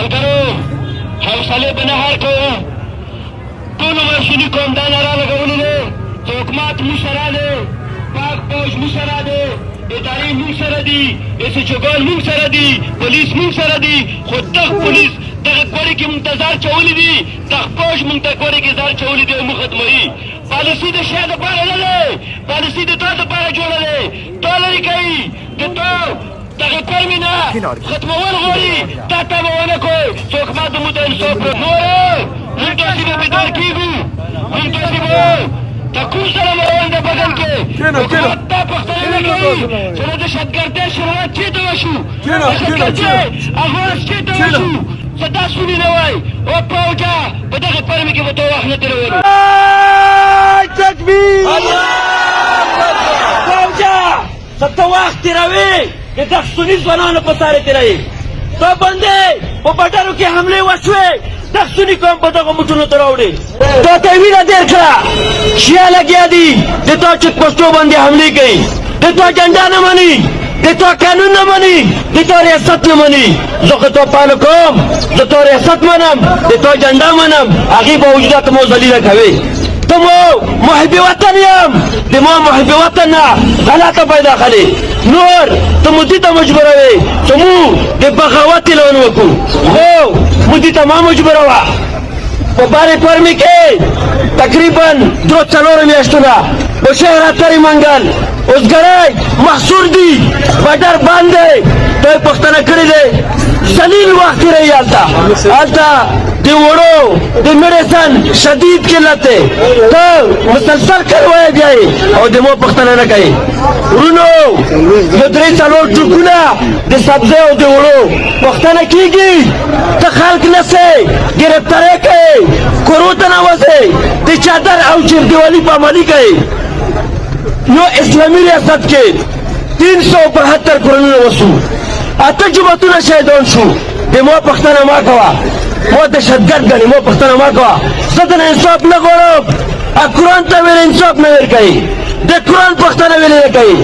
ملګرو حوصلې به نه هار کوو ټولو ماشیني قوم دا ناره لګولې دی چې حکومت موږ سره دی پاک فوج موږ سره دی ادارې موږ سره دي SHO موږ سره دي پولیس موږ سره دي خو دغه پولیس دغه کوړې کې موږ ته زار چولې دي دغه فوج موږ ته کوړې کې زار چولې دي او موږ ختموي پالیسي د شا دپاره نه دی پالیسي د تا دپاره جوړه دی تا لرې کوي د تا دغه قرمې نه ختمول غواړي تا ته به ونه کوئ چې حکومت د موږ ته انصاف نور موږ داسې به بیدار کېږو موږ داسې به تکو سره مروان د بغل کې حکومت دا پښتنه نه کوي چې د دهشتګردۍ شروعات چېرته وشو دهشتګردۍ اغواز چېرته وشو څه دا سوني نه وای او پوجا په دغه قرمې کې به ته وخت نه تېرولو تکبیر پوجا څه ته وخت تېروې د دغه سني ځوانانو په سارې تېروي ته بندې په بټرو کې حملې وشوې دغه سني قوم په دغه موټرو ته راوړې تا ته وینه تېر کړه شیا لګیا دي د تا چې پښتو باندې حملې کوي د تا جنډا نه مني د تا قانون نه مني د تا ریاست نه مني زه خو تا پاله کوم زه تا ریاست منم د تا جنډا منم هغې باوجوده ته مو ذلیله کوې ته مو محب وطن یم د ما محب وطن نه غلطه پیدا خلې نور ته مو دې ته مجبوروې چې موږ د بغاوت اعلان وکړو خو موږ دې ته ما مجبوروه په بارې قرمې کې تقریبا 2-4 میاشتونه په شهر اترې منګل اوسګړی محصور دي بډر باندې ته یې پښتنه کړې دی ذلیل وخت تېروي هلته د وړو د میډیسن شدید قلت دی ته مسلسل کروی بیا یې او د مو پښتنه نه کوي ورونو یو 3-4 ټوکونه د سبزۍ او د وړو پښتنه کېږي ته خلک نسې ګرفتارۍ کوې کورو ته نوځې د چادر او چردیوالي پامالي کوي یو اسلامي ریاست کې 372 کورونه وسو 8 جوماتونه شهیدان شو د مو پښتنه ما کوه مو دهشتګرد ګڼي مو پښتنه ما کوه زه دنه انصاف نه غواړم قرآن ته ویل انصاف نه ورکوي د قرآن پښتنه ویلې نه کوي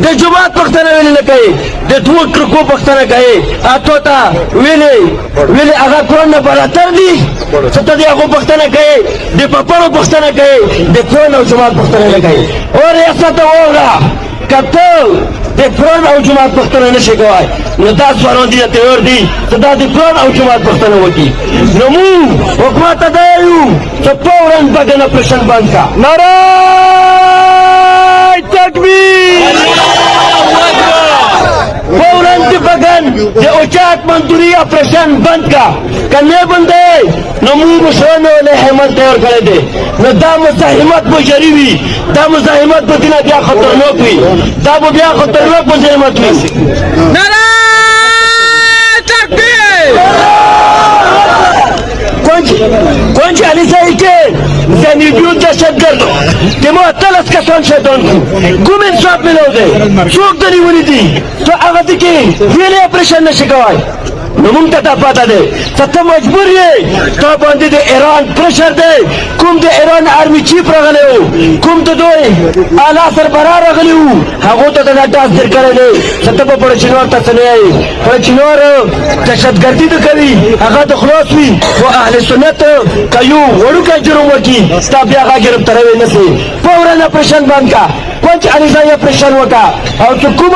د جومات پښتنه ویلې نه کوي د 2 ټرکو پښتنه کوي اتو ته ویلې هغه قرآن نه براتر دي څه ته د هغو پښتنه کوي د پپړو پښتنه کوي د قرآن او جومات پښتنه نه کوي او ریاست ته واوره که ته د قرآن او جومات پښتنه نشي کوای نو دا ځوانان دي تیار دي چې دا د قرآن او جومات پښتنه وکړي نو موږ حکومت ته دا یو چې فوراً بګن اپریشن بند کا نعره تکبیر فوراً د بګن د اوچات منظوري اپریشن بند کا کنه بندې نو موږ مشرانو له حمل تیار کړی دی نو دا مزاحمت به جری وي دا مزاحمت به دینه بیا خطرناک وي دا به بیا خطرناک مزاحمت وي نعره تکبیر کونج علی صاحب کې زنیبیون دهشتګرد د مو 13 کسان شهیدان شو کوم انصاف میلاو دی څوک د نیولي دي تو هغه دې کې ویلې اپریشن نشي کوای نو مونږ ته دا پاته دی چې ته مجبور یې تا باندې د ایران پرشر دی کوم د ایران آرمي چیف راغلی و کوم د دوی اعلی سربراه راغلی و هغو ته دا ډاس در کړی دی چې ته به پړچینوار ته څه نه یې پړچینوار دهشتګردي ده کوي هغه د خلاص وي خو اهل سنت که یو وړوکی جرم وکړي ستا بیا هغه ګرفتاروی نه سي فوراً اپریشن بند کا پنچ علیزائی اپریشن وکا او چې کوم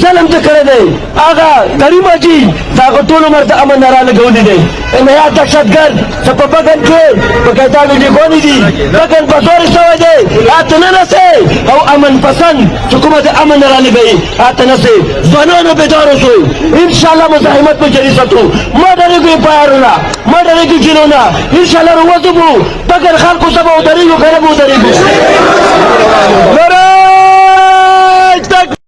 ظلم ته کړی دی هغه کریم حاجي دا هغه ټول عمر د امن ناره لګولی دی نیا دهشتګرد چې په بګن کې په قاعده لیکوني دي بګن په زور شوی دی هلته ننسئ او امن پسند چې کومه د امن ناره لګوي هلته نسئ ځوانانو بیدار اوسئ انشاءالله مزاحمت به جاري ساتو مه ډارېږئ پایارونه مه ډارېږئ جنونه انشاءالله روزو بو بګن خلکو ته به ودرېږو که نه به ودرېږو